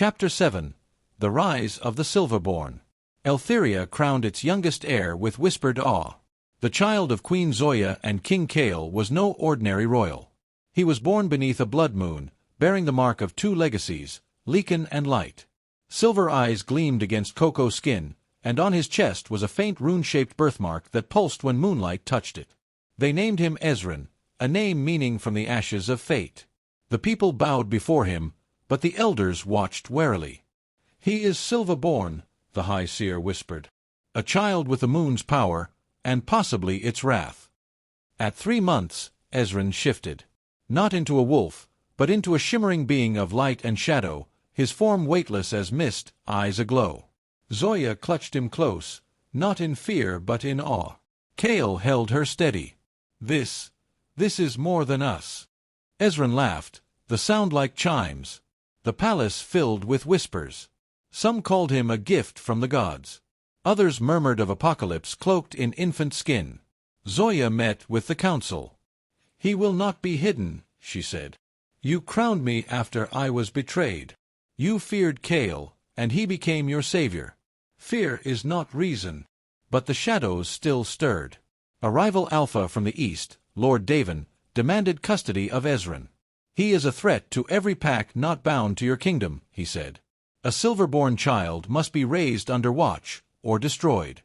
Chapter 7. The Rise of the Silverborn. Eltheria crowned its youngest heir with whispered awe. The child of Queen Zoya and King Kale was no ordinary royal. He was born beneath a blood moon, bearing the mark of two legacies, lycan and light. Silver eyes gleamed against cocoa skin, and on his chest was a faint rune-shaped birthmark that pulsed when moonlight touched it. They named him Ezran, a name meaning from the ashes of fate. The people bowed before him, but the elders watched warily. "He is silver-born," the High Seer whispered. "A child with the moon's power, and possibly its wrath." At 3 months, Ezran shifted. Not into a wolf, but into a shimmering being of light and shadow, his form weightless as mist, eyes aglow. Zoya clutched him close, not in fear but in awe. Kale held her steady. This is more than us." Ezran laughed, the sound like chimes. The palace filled with whispers. Some called him a gift from the gods. Others murmured of apocalypse cloaked in infant skin. Zoya met with the council. "He will not be hidden," she said. "You crowned me after I was betrayed. You feared Kale, and he became your savior. Fear is not reason." But the shadows still stirred. A rival alpha from the east, Lord Davin, demanded custody of Ezran. "He is a threat to every pack not bound to your kingdom," he said. "A silver-born child must be raised under watch, or destroyed."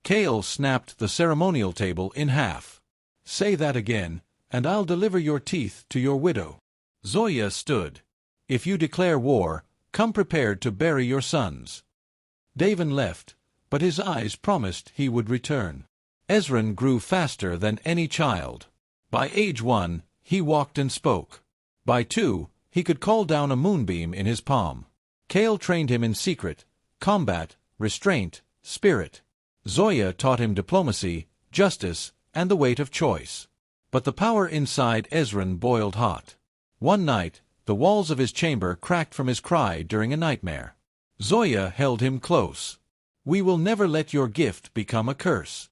Kale snapped the ceremonial table in half. "Say that again, and I'll deliver your teeth to your widow." Zoya stood. "If you declare war, come prepared to bury your sons." Davin left, but his eyes promised he would return. Ezran grew faster than any child. By age 1, he walked and spoke. By 2, he could call down a moonbeam in his palm. Kale trained him in secret, combat, restraint, spirit. Zoya taught him diplomacy, justice, and the weight of choice. But the power inside Ezran boiled hot. One night, the walls of his chamber cracked from his cry during a nightmare. Zoya held him close. "We will never let your gift become a curse."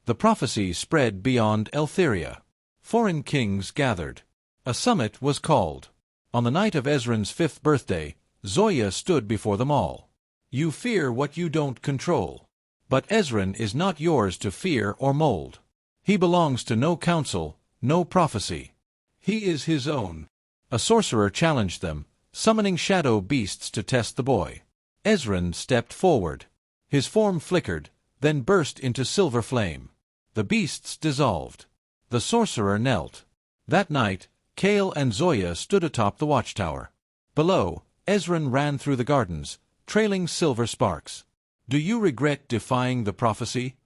The prophecy spread beyond Eltheria. Foreign kings gathered. A summit was called. On the night of Ezran's 5th birthday, Zoya stood before them all. "You fear what you don't control. But Ezran is not yours to fear or mold. He belongs to no council, no prophecy. He is his own." A sorcerer challenged them, summoning shadow beasts to test the boy. Ezran stepped forward. His form flickered, then burst into silver flame. The beasts dissolved. The sorcerer knelt. That night, Kale and Zoya stood atop the watchtower. Below, Ezran ran through the gardens, trailing silver sparks. "Do you regret defying the prophecy?"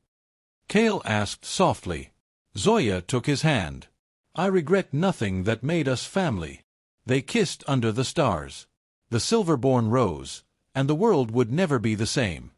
Kale asked softly. Zoya took his hand. "I regret nothing that made us family." They kissed under the stars. The Silverborn rose, and the world would never be the same.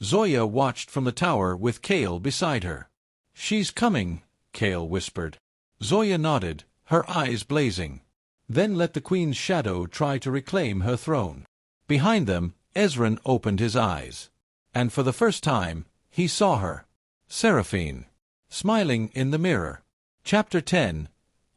Zoya watched from the tower with Kale beside her. "She's coming," Kale whispered. Zoya nodded, her eyes blazing. "Then let the queen's shadow try to reclaim her throne." Behind them, Ezran opened his eyes. And for the first time, he saw her. Seraphine. Smiling in the mirror. Chapter 10.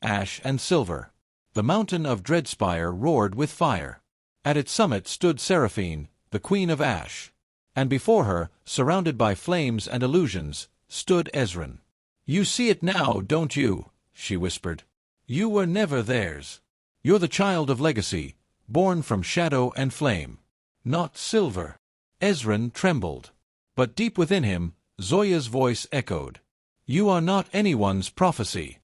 Ash and Silver. The mountain of Dreadspire roared with fire. At its summit stood Seraphine, the Queen of Ash. And before her, surrounded by flames and illusions, stood Ezran. "You see it now, don't you?" she whispered. "You were never theirs. You're the child of legacy, born from shadow and flame. Not silver." Ezran trembled. But deep within him, Zoya's voice echoed. "You are not anyone's prophecy."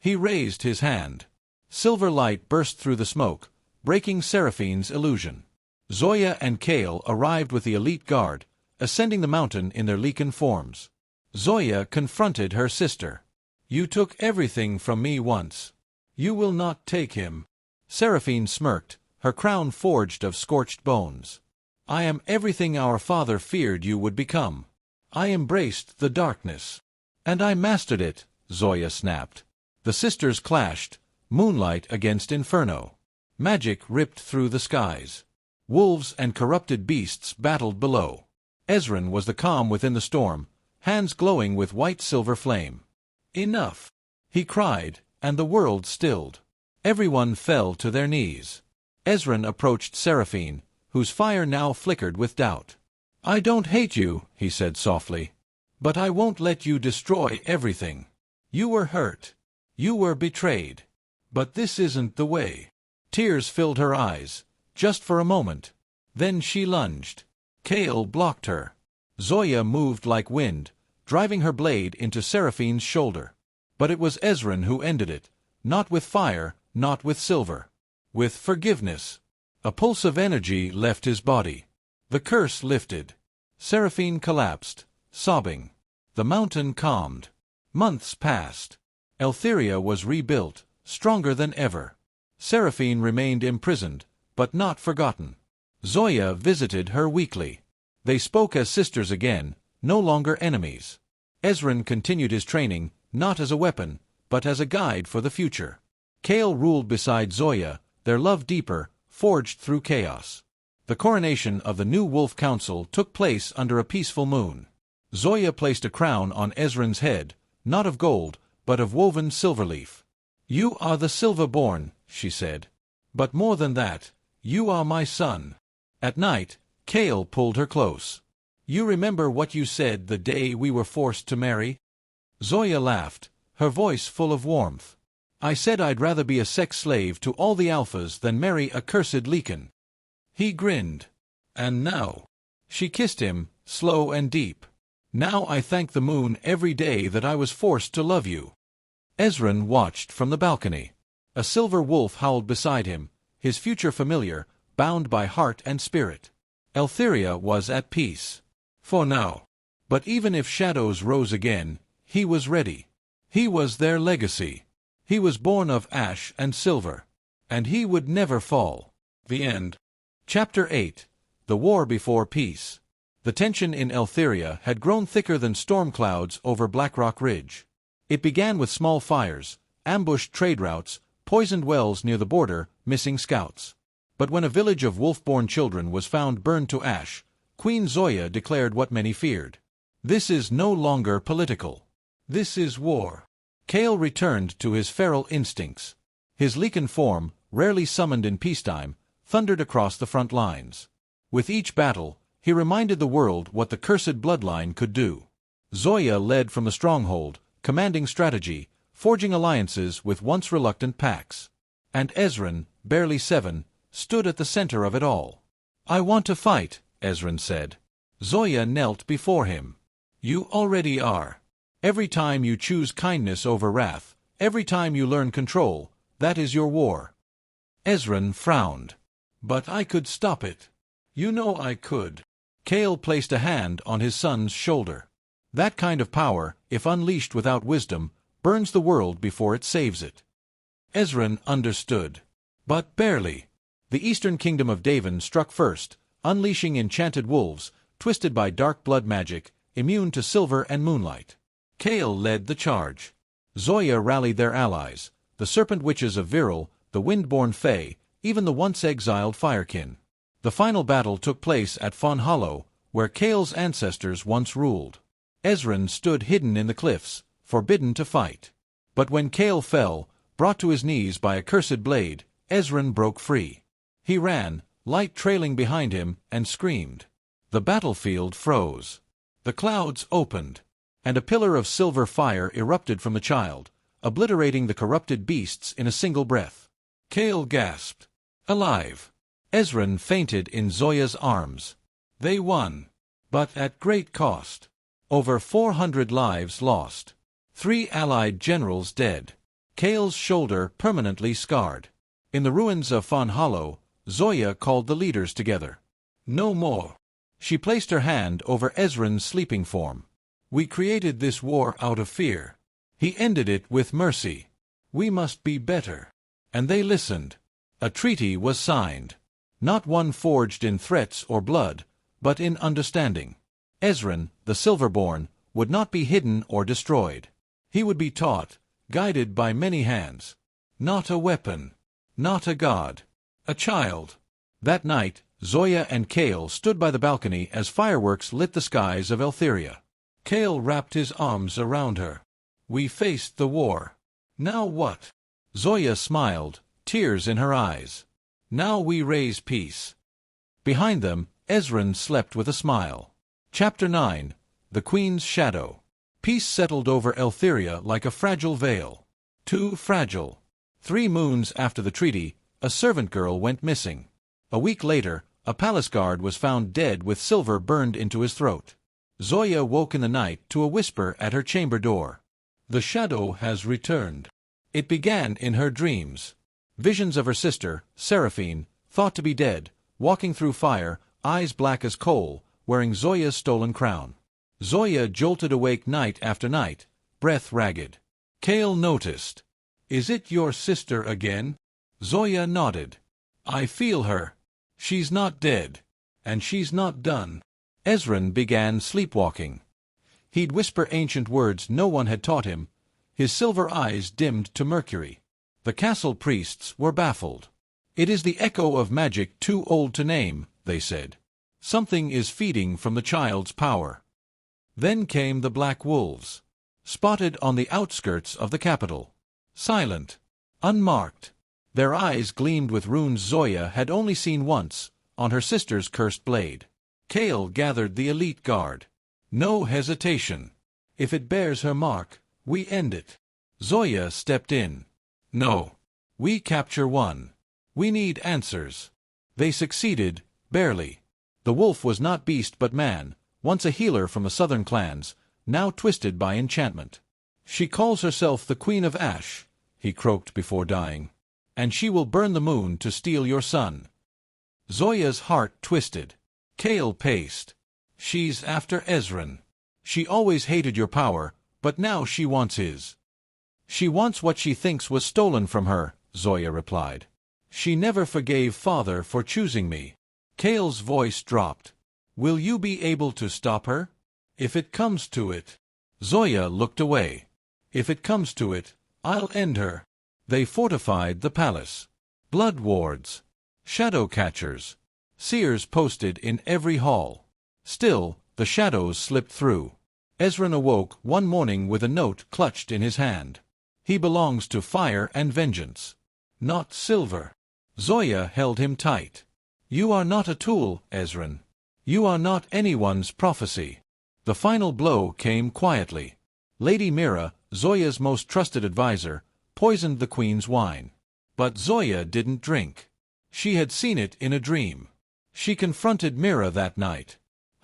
He raised his hand. Silver light burst through the smoke, breaking Seraphine's illusion. Zoya and Kale arrived with the elite guard, ascending the mountain in their lycan forms. Zoya confronted her sister. "You took everything from me once. You will not take him." Seraphine smirked, her crown forged of scorched bones. "I am everything our father feared you would become. I embraced the darkness. And I mastered it," Zoya snapped. The sisters clashed, moonlight against inferno. Magic ripped through the skies. Wolves and corrupted beasts battled below. Ezran was the calm within the storm, hands glowing with white-silver flame. "Enough!" he cried, and the world stilled. Everyone fell to their knees. Ezran approached Seraphine, whose fire now flickered with doubt. "I don't hate you," he said softly, "but I won't let you destroy everything. You were hurt. You were betrayed. But this isn't the way." Tears filled her eyes, just for a moment. Then she lunged. Kale blocked her. Zoya moved like wind, driving her blade into Seraphine's shoulder. But it was Ezran who ended it, not with fire, not with silver. With forgiveness. A pulse of energy left his body. The curse lifted. Seraphine collapsed, sobbing. The mountain calmed. Months passed. Eltheria was rebuilt, stronger than ever. Seraphine remained imprisoned, but not forgotten. Zoya visited her weekly. They spoke as sisters again, no longer enemies. Ezran continued his training, not as a weapon, but as a guide for the future. Kale ruled beside Zoya, their love deeper, forged through chaos. The coronation of the new Wolf Council took place under a peaceful moon. Zoya placed a crown on Ezran's head, not of gold, but of woven silver leaf. "You are the Silverborn," she said. "But more than that, you are my son." At night, Kale pulled her close. "You remember what you said the day we were forced to marry?" Zoya laughed, her voice full of warmth. "I said I'd rather be a sex slave to all the alphas than marry a cursed lycan." He grinned. "And now?" She kissed him, slow and deep. "Now I thank the moon every day that I was forced to love you." Ezran watched from the balcony. A silver wolf howled beside him, his future familiar, bound by heart and spirit. Eltheria was at peace. For now. But even if shadows rose again, he was ready. He was their legacy. He was born of ash and silver. And he would never fall. The end. Chapter 8. The War Before Peace. The tension in Eltheria had grown thicker than storm clouds over Blackrock Ridge. It began with small fires, ambushed trade routes, poisoned wells near the border, missing scouts. But when a village of wolf-born children was found burned to ash, Queen Zoya declared what many feared. "This is no longer political. This is war." Kale returned to his feral instincts. His lycan form, rarely summoned in peacetime, thundered across the front lines. With each battle, he reminded the world what the cursed bloodline could do. Zoya led from the stronghold, commanding strategy, forging alliances with once reluctant packs. And Ezran, barely 7, stood at the center of it all. "I want to fight," Ezran said. Zoya knelt before him. "You already are. Every time you choose kindness over wrath, every time you learn control, that is your war." Ezran frowned. "But I could stop it." "You know I could." Kale placed a hand on his son's shoulder. "That kind of power, if unleashed without wisdom, burns the world before it saves it." Ezran understood. But barely. The eastern kingdom of Davin struck first, unleashing enchanted wolves, twisted by dark blood magic, immune to silver and moonlight. Kale led the charge. Zoya rallied their allies, the serpent witches of Viral, the wind-born Fae, even the once-exiled Firekin. The final battle took place at Fawn Hollow, where Kale's ancestors once ruled. Ezran stood hidden in the cliffs, forbidden to fight. But when Kale fell, brought to his knees by a cursed blade, Ezran broke free. He ran, light trailing behind him, and screamed. The battlefield froze. The clouds opened, and a pillar of silver fire erupted from the child, obliterating the corrupted beasts in a single breath. Kale gasped. Alive! Ezran fainted in Zoya's arms. They won. But at great cost. Over 400 lives lost. 3 allied generals dead. Kale's shoulder permanently scarred. In the ruins of Fawn Hollow, Zoya called the leaders together. "No more." She placed her hand over Ezran's sleeping form. "We created this war out of fear. He ended it with mercy. We must be better." And they listened. A treaty was signed. Not one forged in threats or blood, but in understanding. Ezran, the Silverborn, would not be hidden or destroyed. He would be taught, guided by many hands. Not a weapon. Not a god. A child. That night, Zoya and Kale stood by the balcony as fireworks lit the skies of Eltheria. Kale wrapped his arms around her. "We faced the war. Now what?" Zoya smiled, tears in her eyes. "Now we raise peace." Behind them, Ezran slept with a smile. Chapter 9. The Queen's Shadow. Peace settled over Eltheria like a fragile veil. Too fragile. 3 moons after the treaty, a servant girl went missing. A week later, a palace guard was found dead with silver burned into his throat. Zoya woke in the night to a whisper at her chamber door. The shadow has returned. It began in her dreams. Visions of her sister, Seraphine, thought to be dead, walking through fire, eyes black as coal, wearing Zoya's stolen crown. Zoya jolted awake night after night, breath ragged. Kale noticed. "Is it your sister again?" Zoya nodded. "I feel her. She's not dead. And she's not done." Ezran began sleepwalking. He'd whisper ancient words no one had taught him. His silver eyes dimmed to mercury. The castle priests were baffled. "It is the echo of magic too old to name," they said. "Something is feeding from the child's power." Then came the black wolves, spotted on the outskirts of the capital. Silent, unmarked. Their eyes gleamed with runes Zoya had only seen once, on her sister's cursed blade. Kale gathered the elite guard. "No hesitation. If it bears her mark, we end it." Zoya stepped in. "No. We capture one. We need answers." They succeeded, barely. The wolf was not beast but man, once a healer from the southern clans, now twisted by enchantment. "She calls herself the Queen of Ash," he croaked before dying. "And she will burn the moon to steal your son." Zoya's heart twisted. Kale paced. "She's after Ezran. She always hated your power, but now she wants his." "She wants what she thinks was stolen from her," Zoya replied. "She never forgave father for choosing me." Kale's voice dropped. "Will you be able to stop her?" "If it comes to it." Zoya looked away. "If it comes to it, I'll end her." They fortified the palace. Blood wards. Shadow catchers. Seers posted in every hall. Still, the shadows slipped through. Ezran awoke one morning with a note clutched in his hand. "He belongs to fire and vengeance, not silver." Zoya held him tight. "You are not a tool, Ezran. You are not anyone's prophecy." The final blow came quietly. Lady Mira, Zoya's most trusted advisor, poisoned the queen's wine. But Zoya didn't drink. She had seen it in a dream. She confronted Mira that night.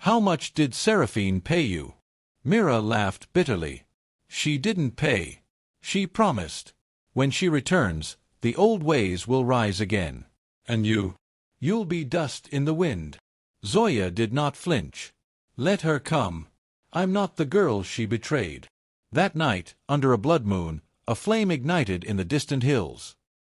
"How much did Seraphine pay you?" Mira laughed bitterly. "She didn't pay. She promised. When she returns, the old ways will rise again. And you'll be dust in the wind." Zoya did not flinch. "Let her come. I'm not the girl she betrayed." That night, under a blood moon, a flame ignited in the distant hills.